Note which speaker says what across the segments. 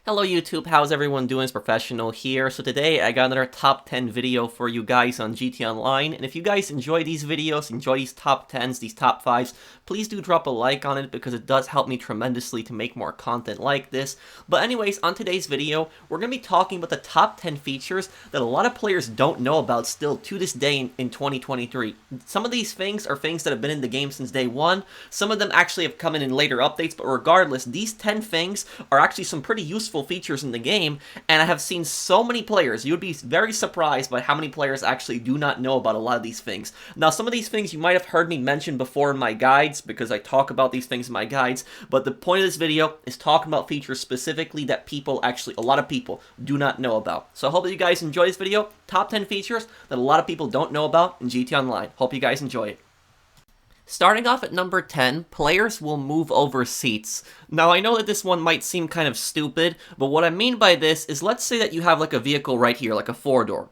Speaker 1: Hello YouTube, how's everyone doing? It's Professional here. So today I got another top 10 video for you guys on GT Online, and if you guys enjoy these videos, enjoy these top 10s, these top 5s, please do drop a like on it because it does help me tremendously to make more content like this. But anyways, on today's video, we're going to be talking about the top 10 features that a lot of players don't know about still to this day in 2023. Some of these things are things that have been in the game since day one, some of them actually have come in later updates, but regardless, these 10 things are actually some pretty useful features in the game, and I have seen so many players, you would be very surprised by how many players actually do not know about a lot of these things. Now, some of these things you might have heard me mention before in my guides, because I talk about these things in my guides, but the point of this video is talking about features specifically that a lot of people do not know about. So I hope that you guys enjoy this video, top 10 features that a lot of people don't know about in GT Online. Hope you guys enjoy it. Starting off at number 10, players will move over seats. Now, I know that this one might seem kind of stupid, but what I mean by this is, let's say that you have like a vehicle right here, like a four-door.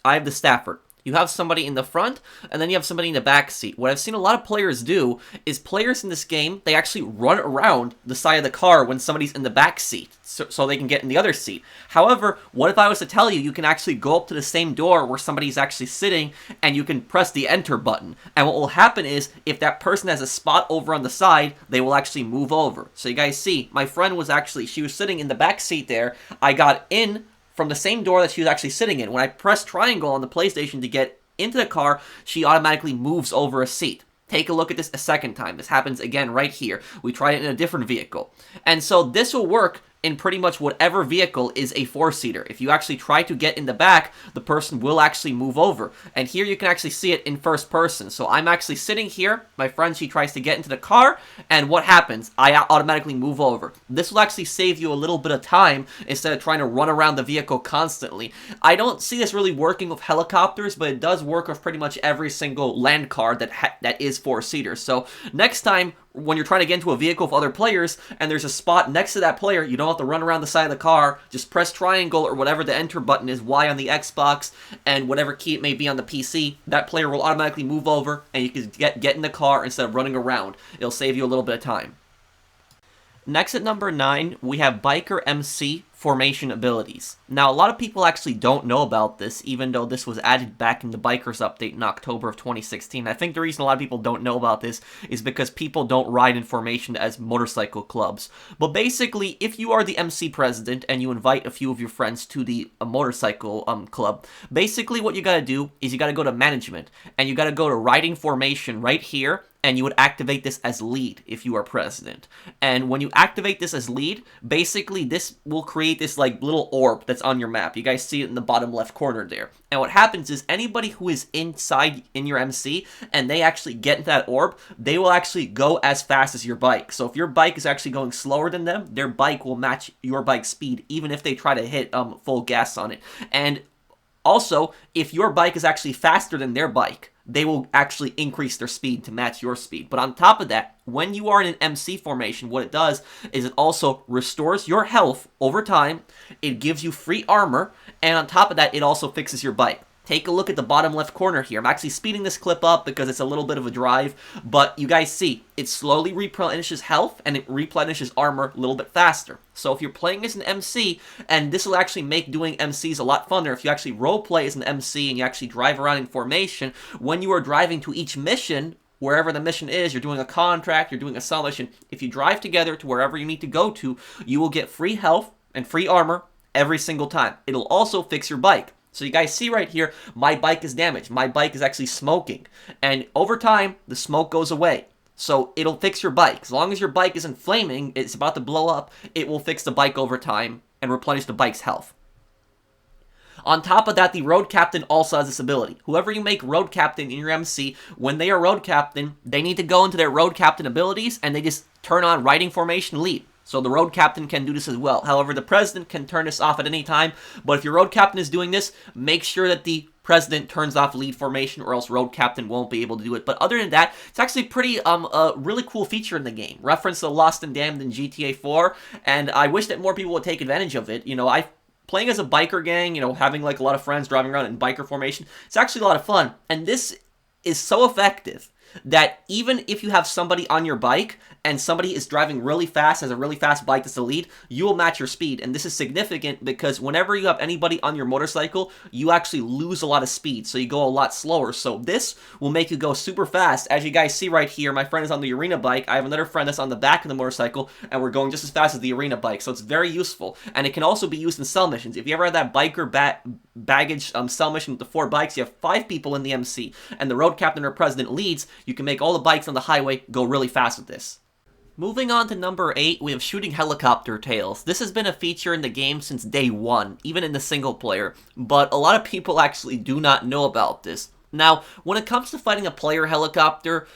Speaker 1: I have the Stafford. You have somebody in the front, and then you have somebody in the back seat. What I've seen a lot of players do is players in this game, they actually run around the side of the car when somebody's in the back seat, so they can get in the other seat. However, what if I was to tell you, you can actually go up to the same door where somebody's actually sitting, and you can press the enter button. And what will happen is, if that person has a spot over on the side, they will actually move over. So you guys see, my friend was she was sitting in the back seat there. I got in from the same door that she was actually sitting in. When I press triangle on the PlayStation to get into the car, she automatically moves over a seat. Take a look at this a second time. This happens again right here. We tried it in a different vehicle. And so this will work in pretty much whatever vehicle is a four-seater. If you actually try to get in the back, the person will actually move over. And here you can actually see it in first person. So I'm actually sitting here. My friend, she tries to get into the car, and what happens? I automatically move over. This will actually save you a little bit of time instead of trying to run around the vehicle constantly. I don't see this really working with helicopters, but it does work with pretty much every single land car that is four-seaters. So next time, when you're trying to get into a vehicle with other players and there's a spot next to that player, you don't have to run around the side of the car. Just press triangle or whatever the enter button is, Y on the Xbox, and whatever key it may be on the PC. That player will automatically move over, and you can get in the car instead of running around. It'll save you a little bit of time. Next at number 9, we have Biker MC formation abilities. Now, a lot of people actually don't know about this, even though this was added back in the Bikers update in October of 2016. I think the reason a lot of people don't know about this is because people don't ride in formation as motorcycle clubs. But basically, if you are the MC president and you invite a few of your friends to the motorcycle club, basically what you gotta do is you gotta go to management, and you gotta go to riding formation right here, and you would activate this as lead if you are president. And when you activate this as lead, basically this will create this like little orb that's on your map. You guys see it in the bottom left corner there. And what happens is anybody who is inside in your MC and they actually get into that orb, they will actually go as fast as your bike. So if your bike is actually going slower than them, their bike will match your bike's speed even if they try to hit full gas on it. And also, if your bike is actually faster than their bike, they will actually increase their speed to match your speed. But on top of that, when you are in an MC formation, what it does is it also restores your health over time, it gives you free armor, and on top of that, it also fixes your bike. Take a look at the bottom left corner here. I'm actually speeding this clip up because it's a little bit of a drive, but you guys see, it slowly replenishes health and it replenishes armor a little bit faster. So if you're playing as an MC, and this will actually make doing MCs a lot funner, if you actually roleplay as an MC and you actually drive around in formation, when you are driving to each mission, wherever the mission is, you're doing a contract, you're doing a solo mission, if you drive together to wherever you need to go to, you will get free health and free armor every single time. It'll also fix your bike. So you guys see right here, my bike is damaged. My bike is actually smoking. And over time, the smoke goes away. So it'll fix your bike. As long as your bike isn't flaming, it's about to blow up, it will fix the bike over time and replenish the bike's health. On top of that, the road captain also has this ability. Whoever you make road captain in your MC, when they are road captain, they need to go into their road captain abilities and they just turn on riding formation lead. So the road captain can do this as well. However, the president can turn this off at any time. But if your road captain is doing this, make sure that the president turns off lead formation or else road captain won't be able to do it. But other than that, it's actually pretty a really cool feature in the game. Reference to Lost and Damned in GTA 4, and I wish that more people would take advantage of it. You know, playing as a biker gang, you know, having like a lot of friends driving around in biker formation, it's actually a lot of fun. And this is so effective that even if you have somebody on your bike and somebody is driving really fast, has a really fast bike that's the lead, you will match your speed. And this is significant because whenever you have anybody on your motorcycle, you actually lose a lot of speed, so you go a lot slower. So this will make you go super fast. As you guys see right here, my friend is on the arena bike. I have another friend that's on the back of the motorcycle, and we're going just as fast as the arena bike. So it's very useful, and it can also be used in cell missions. If you ever had that biker baggage cell mission with the 4 bikes, you have 5 people in the MC, and the road captain or president leads, you can make all the bikes on the highway go really fast with this. Moving on to number 8, we have shooting helicopter tails. This has been a feature in the game since day 1, even in the single player, but a lot of people actually do not know about this. Now, when it comes to fighting a player helicopter,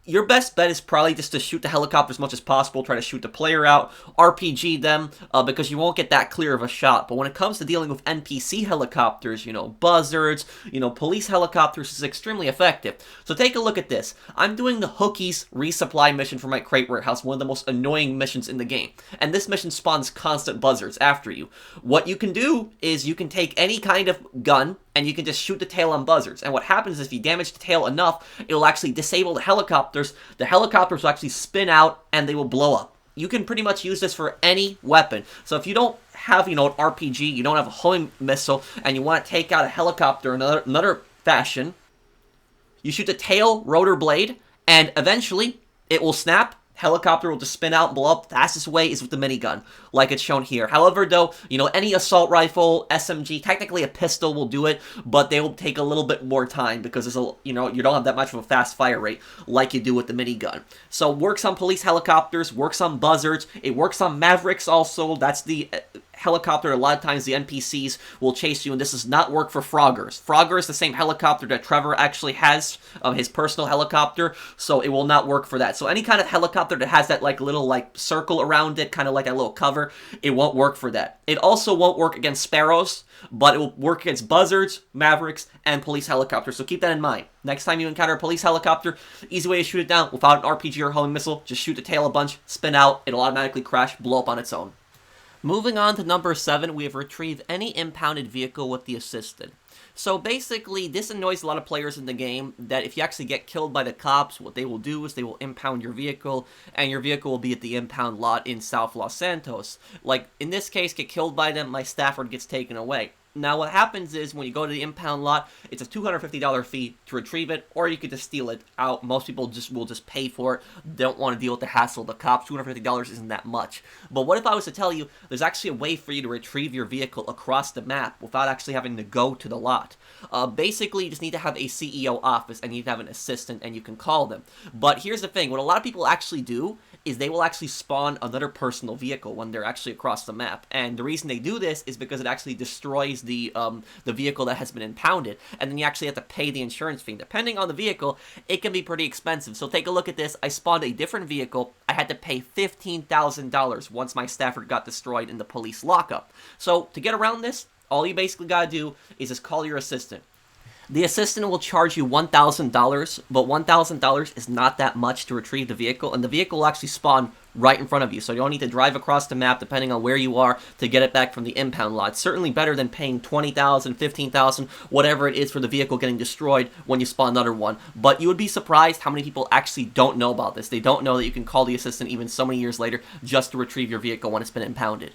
Speaker 1: your best bet is probably just to shoot the helicopter as much as possible, try to shoot the player out, RPG them, because you won't get that clear of a shot. But when it comes to dealing with NPC helicopters, buzzards, police helicopters, is extremely effective. So take a look at this. I'm doing the Hookies resupply mission for my crate warehouse, one of the most annoying missions in the game. And this mission spawns constant buzzards after you. What you can do is you can take any kind of gun, and you can just shoot the tail on buzzards. And what happens is if you damage the tail enough, it'll actually disable the helicopters. The helicopters will actually spin out, and they will blow up. You can pretty much use this for any weapon. So if you don't have, an RPG, you don't have a homing missile, and you want to take out a helicopter in another fashion, you shoot the tail rotor blade, and eventually it will snap. Helicopter will just spin out and blow up. The fastest way is with the minigun, like it's shown here. However, though, any assault rifle, SMG, technically a pistol will do it, but they will take a little bit more time because there's you don't have that much of a fast fire rate like you do with the minigun. So works on police helicopters, works on buzzards, it works on Mavericks also. That's the helicopter. A lot of times the NPCs will chase you, and this does not work for Froggers. Frogger is the same helicopter that Trevor actually has, his personal helicopter, so it will not work for that. So any kind of helicopter that has that little circle around it, kind of like a little cover, it won't work for that. It also won't work against sparrows, but it will work against buzzards, Mavericks, and police helicopters, so keep that in mind. Next time you encounter a police helicopter, easy way to shoot it down without an RPG or homing missile, just shoot the tail a bunch, spin out, it'll automatically crash, blow up on its own. Moving on to number 7, we have retrieved any impounded vehicle with the assistant. So basically, this annoys a lot of players in the game, that if you actually get killed by the cops, what they will do is they will impound your vehicle, and your vehicle will be at the impound lot in South Los Santos. Like, in this case, get killed by them, my Stafford gets taken away. Now, what happens is, when you go to the impound lot, it's a $250 fee to retrieve it, or you could just steal it out. Most people will just pay for it. They don't want to deal with the hassle of the cops. $250 isn't that much. But what if I was to tell you, there's actually a way for you to retrieve your vehicle across the map without actually having to go to the lot? Basically, you just need to have a CEO office, and you need to have an assistant, and you can call them. But here's the thing, what a lot of people actually do is they will actually spawn another personal vehicle when they're actually across the map. And the reason they do this is because it actually destroys the vehicle that has been impounded, and then you actually have to pay the insurance fee. Depending on the vehicle, it can be pretty expensive. So take a look at this. I spawned a different vehicle. I had to pay $15,000 once my Stafford got destroyed in the police lockup. So to get around this, all you basically gotta do is just call your assistant. The assistant will charge you $1,000, but $1,000 is not that much to retrieve the vehicle, and the vehicle will actually spawn right in front of you, so you don't need to drive across the map depending on where you are to get it back from the impound lot. It's certainly better than paying $20,000, $15,000, whatever it is for the vehicle getting destroyed when you spawn another one. But you would be surprised how many people actually don't know about this. They don't know that you can call the assistant even so many years later just to retrieve your vehicle when it's been impounded.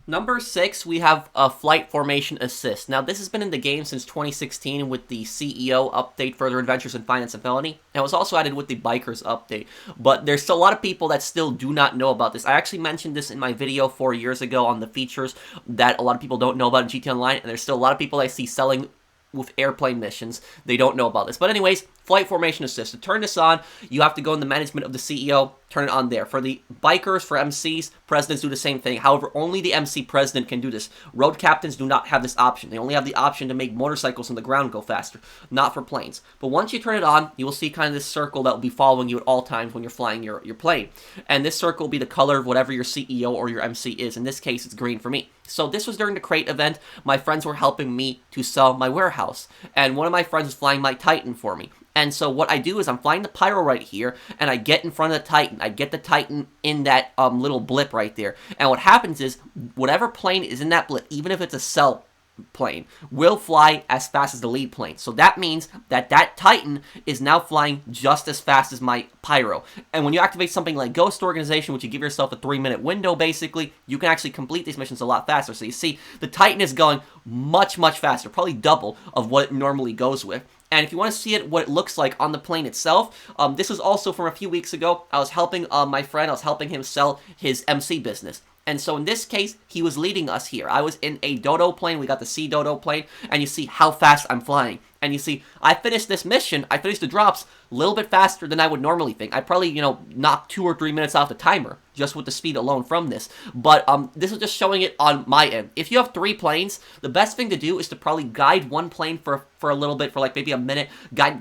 Speaker 1: Number 6, we have a flight formation assist. Now, this has been in the game since 2016 with the CEO update, Further Adventures in Finance and Felony, and it was also added with the Bikers update. But there's still a lot of people that still do not know about this. I actually mentioned this in my video 4 years ago on the features that a lot of people don't know about in GT Online, and there's still a lot of people I see selling with airplane missions. They don't know about this. But anyways, flight formation assist. To turn this on, you have to go in the management of the CEO, turn it on there. For the bikers, for MCs, presidents do the same thing. However, only the MC president can do this. Road captains do not have this option. They only have the option to make motorcycles on the ground go faster, not for planes. But once you turn it on, you will see kind of this circle that will be following you at all times when you're flying your plane. And this circle will be the color of whatever your CEO or your MC is. In this case, it's green for me. So this was during the crate event. My friends were helping me to sell my warehouse. And one of my friends was flying my Titan for me. And so what I do is I'm flying the Pyro right here, and I get in front of the Titan. I get the Titan in that little blip right there. And what happens is, whatever plane is in that blip, even if it's a cell plane will fly as fast as the lead plane. So that means that that Titan is now flying just as fast as my Pyro. And when you activate something like Ghost Organization, which you give yourself a 3-minute window basically, you can actually complete these missions a lot faster. So you see, the Titan is going much, much faster, probably double of what it normally goes with. And if you want to see it, what it looks like on the plane itself, this was also from a few weeks ago. I was helping my friend, I was helping him sell his MC business. And so in this case, he was leading us here. I was in a Dodo plane. We got the C Dodo plane. And you see how fast I'm flying. And you see, I finished this mission, I finished the drops a little bit faster than I would normally think. I probably, knocked 2 or 3 minutes off the timer just with the speed alone from this. But this is just showing it on my end. If you have 3 planes, the best thing to do is to probably guide one plane for a little bit, for like maybe a minute,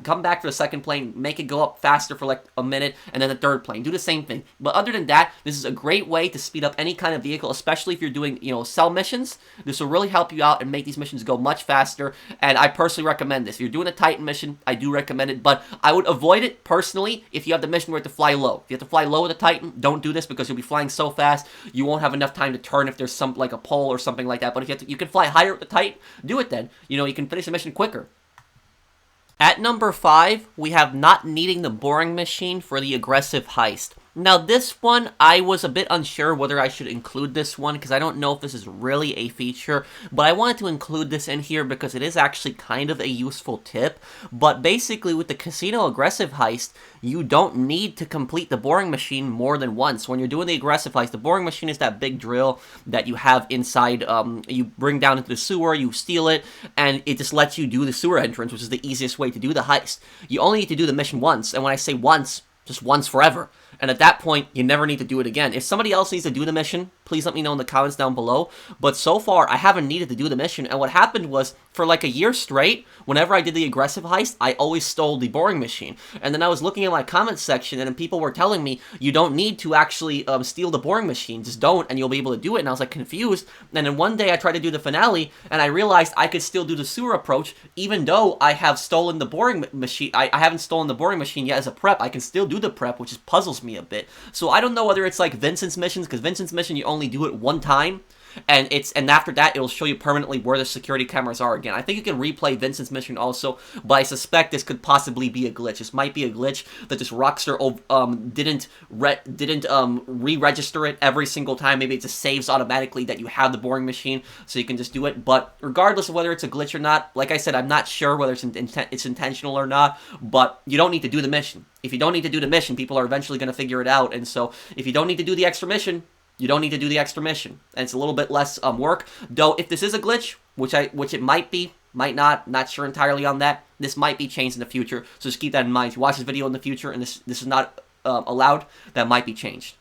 Speaker 1: come back for the second plane, make it go up faster for like a minute, and then the third plane. Do the same thing. But other than that, this is a great way to speed up any kind of vehicle, especially if you're doing, cell missions. This will really help you out and make these missions go much faster, and I personally recommend this. If you're doing a Titan mission, I do recommend it, but I would avoid it personally if you have the mission where you have to fly low. If you have to fly low with a Titan, don't do this because you'll be flying so fast, you won't have enough time to turn if there's some, like a pole or something like that. But if you can fly higher with the Titan, do it then. You can finish the mission quicker. At number 5, we have not needing the boring machine for the aggressive heist. Now this one, I was a bit unsure whether I should include this one because I don't know if this is really a feature, but I wanted to include this in here because it is actually kind of a useful tip. But basically with the casino aggressive heist, you don't need to complete the boring machine more than once. When you're doing the aggressive heist, the boring machine is that big drill that you have inside, you bring down into the sewer, you steal it, and it just lets you do the sewer entrance, which is the easiest way to do the heist. You only need to do the mission once, and when I say once, just once forever. And at that point, you never need to do it again. If somebody else needs to do the mission, please let me know in the comments down below. But so far, I haven't needed to do the mission. And what happened was, for like a year straight, whenever I did the aggressive heist, I always stole the boring machine. And then I was looking at my comments section, and people were telling me, you don't need to actually steal the boring machine. Just don't, and you'll be able to do it. And I was like confused. And then one day, I tried to do the finale, and I realized I could still do the sewer approach, even though I have stolen the boring machine. I haven't stolen the boring machine yet as a prep. I can still do the prep, which just puzzles me a bit. So I don't know whether it's like Vincent's missions, because Vincent's mission you only do it one time, and after that it'll show you permanently where the security cameras are again. I think you can replay Vincent's mission also, but I suspect this could possibly be a glitch. This might be a glitch that this Rockstar didn't re-register it every single time. Maybe it just saves automatically that you have the boring machine, so you can just do it. But regardless of whether it's a glitch or not, like I said, I'm not sure whether it's intentional or not, but you don't need to do the mission. If you don't need to do the mission, people are eventually going to figure it out, and so if you don't need to do the extra mission, you don't need to do the extra mission, and it's a little bit less work. Though, if this is a glitch, which it might be, might not sure entirely on that, this might be changed in the future, so just keep that in mind. If you watch this video in the future and this is not allowed, that might be changed.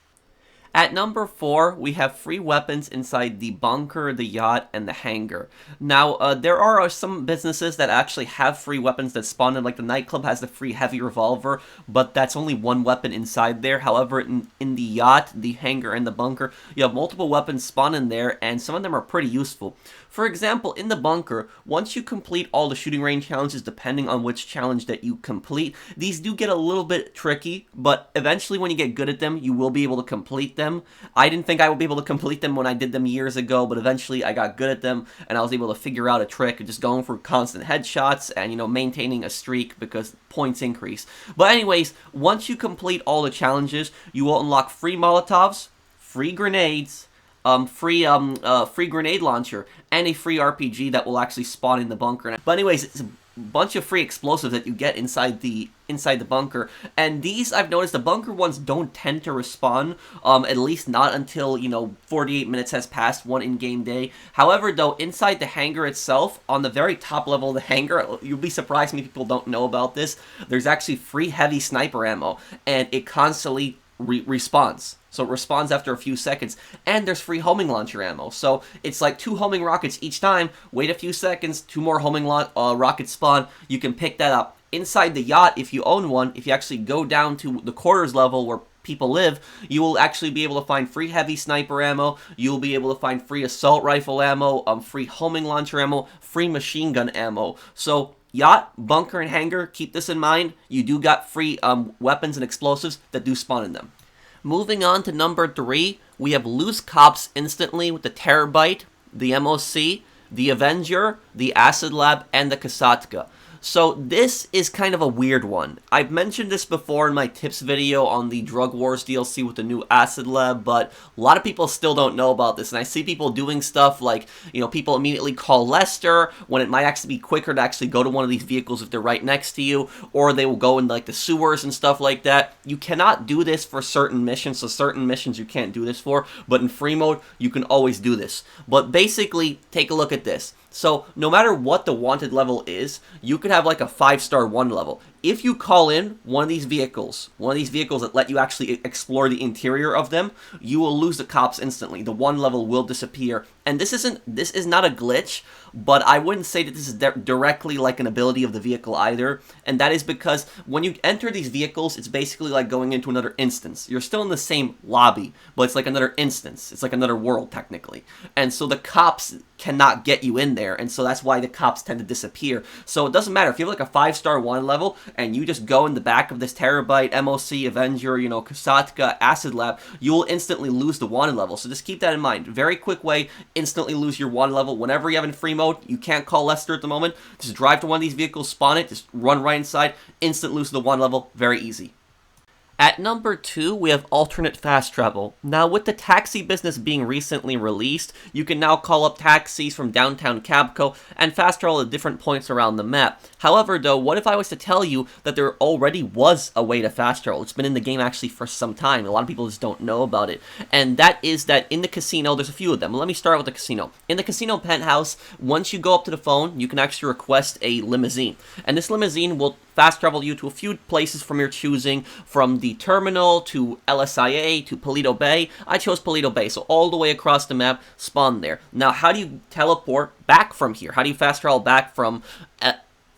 Speaker 1: At number 4, we have free weapons inside the bunker, the yacht, and the hangar. Now, there are some businesses that actually have free weapons that spawn in, like the nightclub has the free heavy revolver, but that's only one weapon inside there. However, in the yacht, the hangar, and the bunker, you have multiple weapons spawn in there, and some of them are pretty useful. For example, in the bunker, once you complete all the shooting range challenges, depending on which challenge that you complete, these do get a little bit tricky, but eventually when you get good at them, you will be able to complete them. I didn't think I would be able to complete them when I did them years ago, but eventually I got good at them, and I was able to figure out a trick of just going for constant headshots and, maintaining a streak because points increase. But anyways, once you complete all the challenges, you will unlock free Molotovs, free grenades, free grenade launcher, and a free RPG that will actually spawn in the bunker. But anyways, it's a bunch of free explosives that you get inside the bunker, and these, I've noticed, the bunker ones don't tend to respawn, at least not until, 48 minutes has passed one in-game day. However, though, inside the hangar itself, on the very top level of the hangar, you'll be surprised many people don't know about this, there's actually free heavy sniper ammo, and it constantly respawns. So it respawns after a few seconds, and there's free homing launcher ammo. So it's like 2 homing rockets each time, wait a few seconds, 2 more homing rockets spawn, you can pick that up. Inside the yacht, if you own one, if you actually go down to the quarters level where people live, you will actually be able to find free heavy sniper ammo, you'll be able to find free assault rifle ammo, free homing launcher ammo, free machine gun ammo. So yacht, bunker, and hangar, keep this in mind, you do got free weapons and explosives that do spawn in them. Moving on to number 3, we have loose cops instantly with the Terabyte, the MOC, the Avenger, the Acid Lab, and the Kasatka. So this is kind of a weird one. I've mentioned this before in my tips video on the Drug Wars DLC with the new Acid Lab, but a lot of people still don't know about this, and I see people doing stuff like, people immediately call Lester when it might actually be quicker to actually go to one of these vehicles if they're right next to you, or they will go in like the sewers and stuff like that. You cannot do this for certain missions, so certain missions you can't do this for, but in free mode, you can always do this. But basically, take a look at this. So, no matter what the wanted level is, you could have like a 5-star 1 level. If you call in one of these vehicles that let you actually explore the interior of them, you will lose the cops instantly. The 1 level will disappear. And this is not a glitch, but I wouldn't say that this is directly like an ability of the vehicle either. And that is because when you enter these vehicles, it's basically like going into another instance. You're still in the same lobby, but it's like another instance. It's like another world, technically. And so the cops cannot get you in there, and so that's why the cops tend to disappear. So it doesn't matter if you have like a 5-star 1 level and you just go in the back of this Terabyte, MOC, Avenger, Kasatka, Acid Lab, you will instantly lose the wanted level. So just keep that in mind. Very quick way, instantly lose your wanted level. Whenever you have in free mode, you can't call Lester at the moment, just drive to one of these vehicles, spawn it, just run right inside, instant lose the wanted level, very easy. At number 2, we have alternate fast travel. Now, with the taxi business being recently released, you can now call up taxis from downtown Cabco and fast travel at different points around the map. However, though, what if I was to tell you that there already was a way to fast travel? It's been in the game actually for some time. A lot of people just don't know about it. And that is that in the casino, there's a few of them. Let me start with the casino. In the casino penthouse, once you go up to the phone, you can actually request a limousine. And this limousine will fast travel you to a few places from your choosing, from the terminal to LSIA to Paleto Bay. I chose Paleto Bay, so all the way across the map, spawn there. Now, how do you teleport back from here? How do you fast travel back from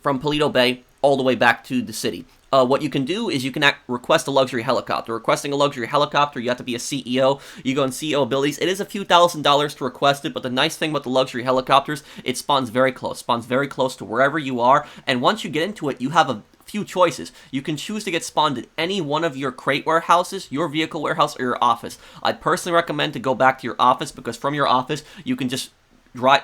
Speaker 1: Paleto Bay all the way back to the city? What you can do is you can request a luxury helicopter. Requesting a luxury helicopter, you have to be a CEO. You go in CEO abilities. It is a few $1,000s to request it, but the nice thing about the luxury helicopters, it spawns very close. Spawns very close to wherever you are, and once you get into it, you have a few choices. You can choose to get spawned at any one of your crate warehouses, your vehicle warehouse, or your office. I'd personally recommend to go back to your office, because from your office, you can just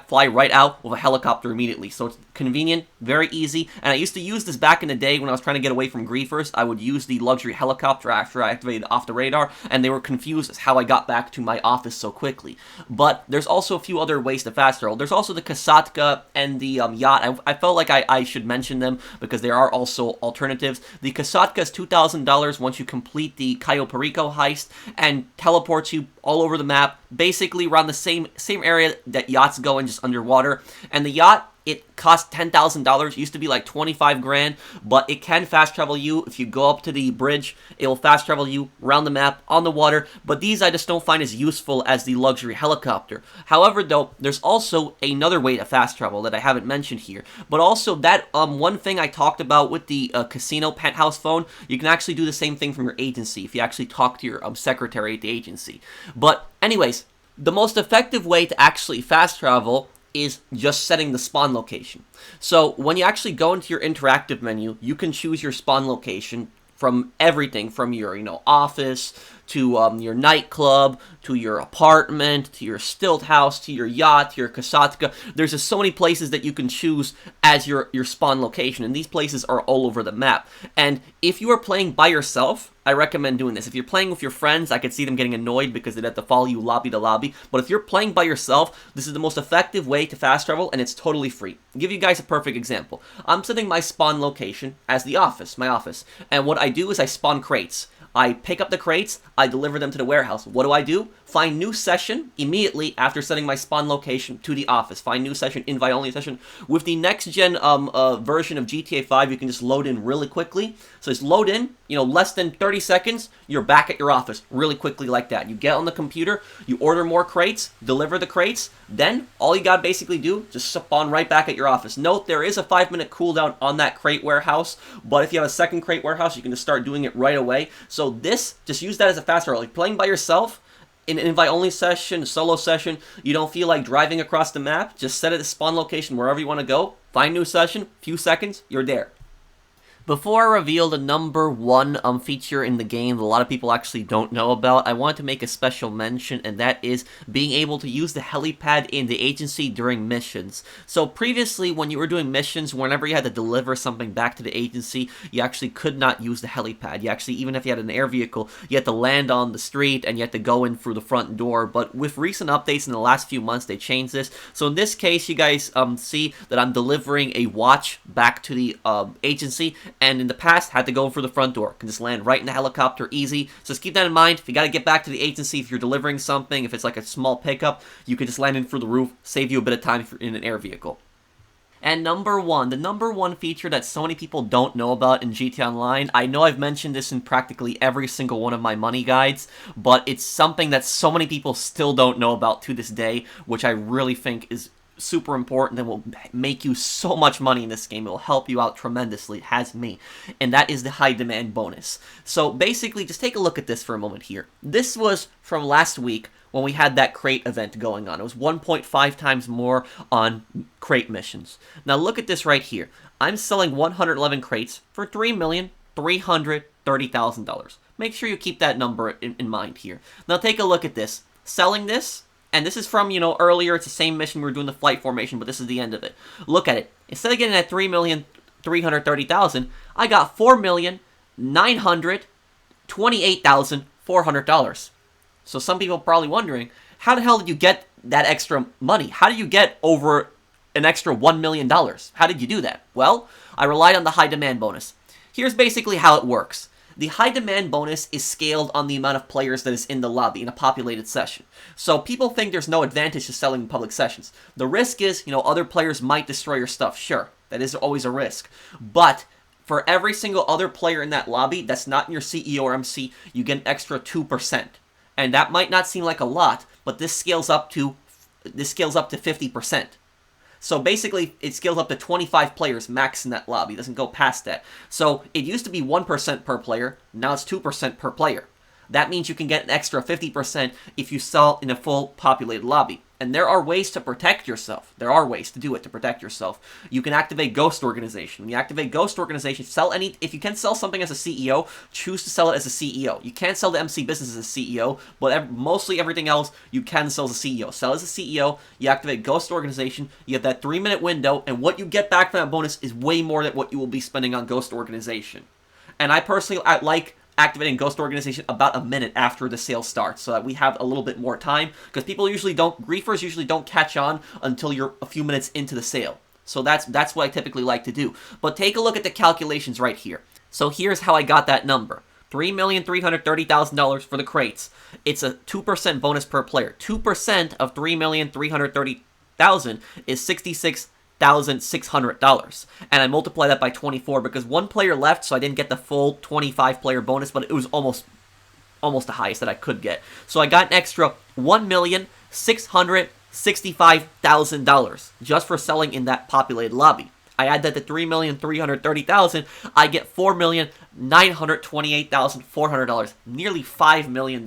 Speaker 1: fly right out with a helicopter immediately. So it's convenient, very easy, and I used to use this back in the day when I was trying to get away from griefers. I would use the luxury helicopter after I activated off the radar, and they were confused as how I got back to my office so quickly. But there's also a few other ways to fast travel. There's also the Kasatka and the yacht. I felt like I should mention them because there are also alternatives. The Kasatka is $2,000 once you complete the Cayo Perico heist and teleports you all over the map, basically around the same area that yachts go in, just underwater. And the yacht, it costs $10,000. Used to be like 25 grand, but it can fast travel you. If you go up to the bridge, it will fast travel you around the map on the water. But these I just don't find as useful as the luxury helicopter. However, though, there's also another way to fast travel that I haven't mentioned here. But also that one thing I talked about with the casino penthouse phone, you can actually do the same thing from your agency if you actually talk to your secretary at the agency. But anyways, the most effective way to actually fast travel is just setting the spawn location. So when you actually go into your interactive menu, you can choose your spawn location from everything from your, office to your nightclub, to your apartment, to your stilt house, to your yacht, to your Kasatka. There's just so many places that you can choose as your spawn location, and these places are all over the map. And if you are playing by yourself, I recommend doing this. If you're playing with your friends, I could see them getting annoyed because they'd have to follow you lobby to lobby. But if you're playing by yourself, this is the most effective way to fast travel, and it's totally free. I'll give you guys a perfect example. I'm setting my spawn location as the office, my office. And what I do is I spawn crates. I pick up the crates, I deliver them to the warehouse. What do? Find new session immediately after setting my spawn location to the office. Find new session, invite only session. With the next gen version of GTA 5, you can just load in really quickly. So just load in, less than 30 seconds, you're back at your office really quickly like that. You get on the computer, you order more crates, deliver the crates, then all you gotta basically do, just spawn right back at your office. Note, there is a 5-minute cooldown on that crate warehouse, but if you have a second crate warehouse, you can just start doing it right away. So this, just use that as a fast travel. Like playing by yourself, in an invite-only session, a solo session, you don't feel like driving across the map, just set it as spawn location wherever you want to go, find new session, few seconds, you're there. Before I reveal the number one feature in the game that a lot of people actually don't know about, I want to make a special mention, and that is being able to use the helipad in the agency during missions. So previously, when you were doing missions, whenever you had to deliver something back to the agency, you actually could not use the helipad. You actually, even if you had an air vehicle, you had to land on the street and you had to go in through the front door. But with recent updates in the last few months, they changed this. So in this case, you guys see that I'm delivering a watch back to the agency, and in the past had to go through the front door. Can just land right in the helicopter, easy. So just keep that in mind. If you got to get back to the agency, if you're delivering something, if it's like a small pickup, you can just land in through the roof, save you a bit of time if you're in an air vehicle. And the number one feature that so many people don't know about in GTA Online, I know I've mentioned this in practically every single one of my money guides, but it's something that so many people still don't know about to this day, which I really think is super important and will make you so much money in this game. It will help you out tremendously. It has me. And that is the high demand bonus. So basically, just take a look at this for a moment here. This was from last week when we had that crate event going on. It was 1.5 times more on crate missions. Now look at this right here. I'm selling 111 crates for $3,330,000. Make sure you keep that number in mind here. Now take a look at this. Selling this, and this is from, earlier, it's the same mission, we were doing the flight formation, but this is the end of it. Look at it. Instead of getting that $3,330,000, I got $4,928,400. So some people are probably wondering, how the hell did you get that extra money? How did you get over an extra $1 million? How did you do that? Well, I relied on the high demand bonus. Here's basically how it works. The high demand bonus is scaled on the amount of players that is in the lobby in a populated session. So people think there's no advantage to selling in public sessions. The risk is, other players might destroy your stuff. Sure, that is always a risk. But for every single other player in that lobby that's not in your CEO or MC, you get an extra 2%. And that might not seem like a lot, but this scales up to 50%. So basically, it scales up to 25 players max in that lobby. It doesn't go past that. So it used to be 1% per player. Now it's 2% per player. That means you can get an extra 50% if you sell in a full populated lobby. And there are ways to protect yourself. There are ways to do it, to protect yourself. You can activate Ghost Organization. When you activate Ghost Organization, if you can sell something as a CEO, choose to sell it as a CEO. You can't sell the MC business as a CEO, but mostly everything else you can sell as a CEO. Sell as a CEO, you activate Ghost Organization, you have that 3-minute window, and what you get back from that bonus is way more than what you will be spending on Ghost Organization. And I personally like activating Ghost Organization about a minute after the sale starts, so that we have a little bit more time, because griefers usually don't catch on until you're a few minutes into the sale. So that's what I typically like to do. But take a look at the calculations right here. So here's how I got that number. $3,330,000 for the crates. It's a 2% bonus per player. 2% of $3,330,000 is $66,600, and I multiply that by 24 because one player left, so I didn't get the full 25 player bonus, but it was almost the highest that I could get. So I got an extra $1,665,000 just for selling in that populated lobby. I add that to $3,330,000, I get $4,928,400, nearly $5 million.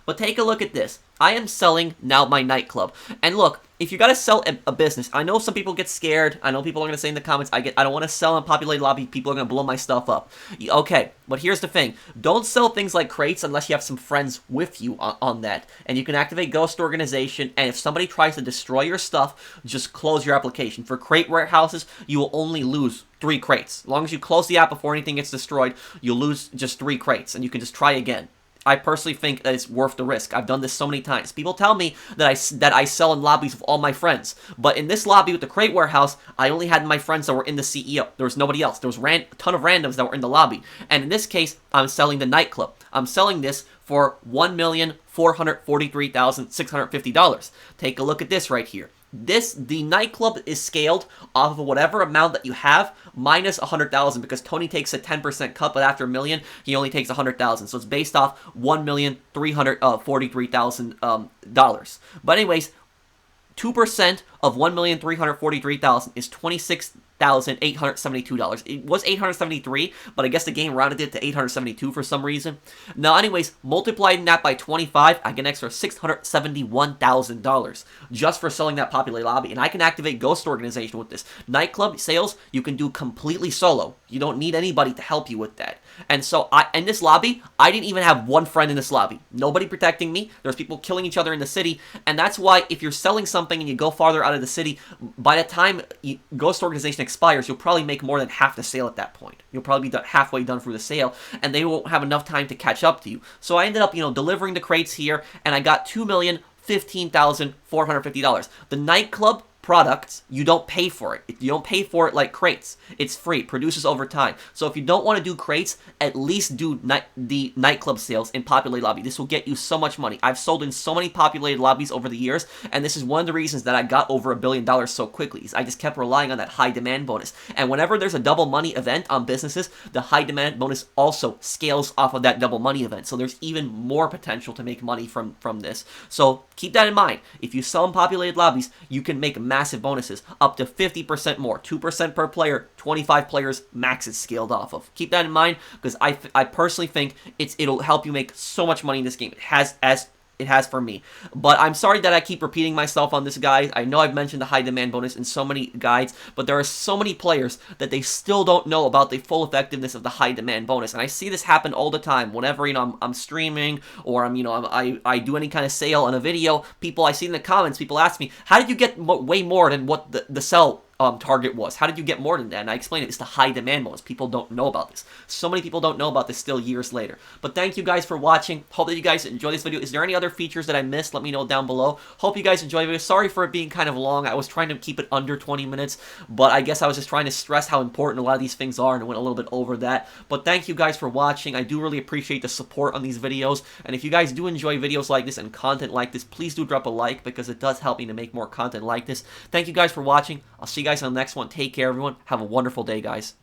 Speaker 1: But take a look at this. I am selling now my nightclub. And look, if you gotta sell a business, I know some people get scared. I know people are gonna say in the comments, I don't want to sell in a populated lobby. People are gonna blow my stuff up. Okay, but here's the thing: don't sell things like crates unless you have some friends with you on that. And you can activate Ghost Organization. And if somebody tries to destroy your stuff, just close your application. For crate warehouses, you will only lose 3 crates. As long as you close the app before anything gets destroyed, you'll lose just 3 crates, and you can just try again. I personally think that it's worth the risk. I've done this so many times. People tell me that I sell in lobbies with all my friends. But in this lobby with the crate warehouse, I only had my friends that were in the CEO. There was nobody else. There was a ton of randoms that were in the lobby. And in this case, I'm selling the nightclub. I'm selling this for $1,443,650. Take a look at this right here. The nightclub is scaled off of whatever amount that you have minus 100,000 because Tony takes a 10% cut, but after $1 million, he only takes 100,000. So it's based off $1,343,000. But anyways, 2% of $1,343,000 is $26,000. $8,872. It was $873, but I guess the game rounded it to $872 for some reason. Now, anyways, multiplying that by 25, I get an extra $671,000 just for selling that populated lobby. And I can activate Ghost Organization with this. Nightclub sales, you can do completely solo. You don't need anybody to help you with that. And so, in this lobby, I didn't even have one friend in this lobby. Nobody protecting me. There's people killing each other in the city. And that's why if you're selling something and you go farther out of the city, by the time Ghost Organization expires, you'll probably make more than half the sale at that point. You'll probably be halfway done through the sale, and they won't have enough time to catch up to you. So I ended up, delivering the crates here, and I got $2,015,450. The nightclub products, you don't pay for it. You don't pay for it like crates. It's free. It produces over time. So if you don't want to do crates, at least do the nightclub sales in populated lobby. This will get you so much money. I've sold in so many populated lobbies over the years, and this is one of the reasons that I got over $1 billion so quickly. I just kept relying on that high demand bonus. And whenever there's a double money event on businesses, the high demand bonus also scales off of that double money event. So there's even more potential to make money from this. So keep that in mind. If you sell in populated lobbies, you can make massive bonuses, up to 50% more, 2% per player, 25 players max is scaled off of. Keep that in mind, because I personally think it'll help you make so much money in this game. It has for me. But I'm sorry that I keep repeating myself on this, guys. I know I've mentioned the high demand bonus in so many guides, but there are so many players that they still don't know about the full effectiveness of the high demand bonus. And I see this happen all the time. Whenever, I'm streaming, or I do any kind of sale on a video, I see in the comments, people ask me, how did you get way more than what the sell target was? How did you get more than that? And I explained it's the high demand bonus. People don't know about this. So many people don't know about this still years later. But thank you guys for watching. Hope that you guys enjoy this video. Is there any other features that I missed? Let me know down below. Hope you guys enjoy the video. Sorry for it being kind of long. I was trying to keep it under 20 minutes, but I guess I was just trying to stress how important a lot of these things are, and went a little bit over that. But thank you guys for watching. I do really appreciate the support on these videos. And if you guys do enjoy videos like this and content like this, please do drop a like, because it does help me to make more content like this. Thank you guys for watching. I'll see you guys on the next one. Take care, everyone. Have a wonderful day, guys.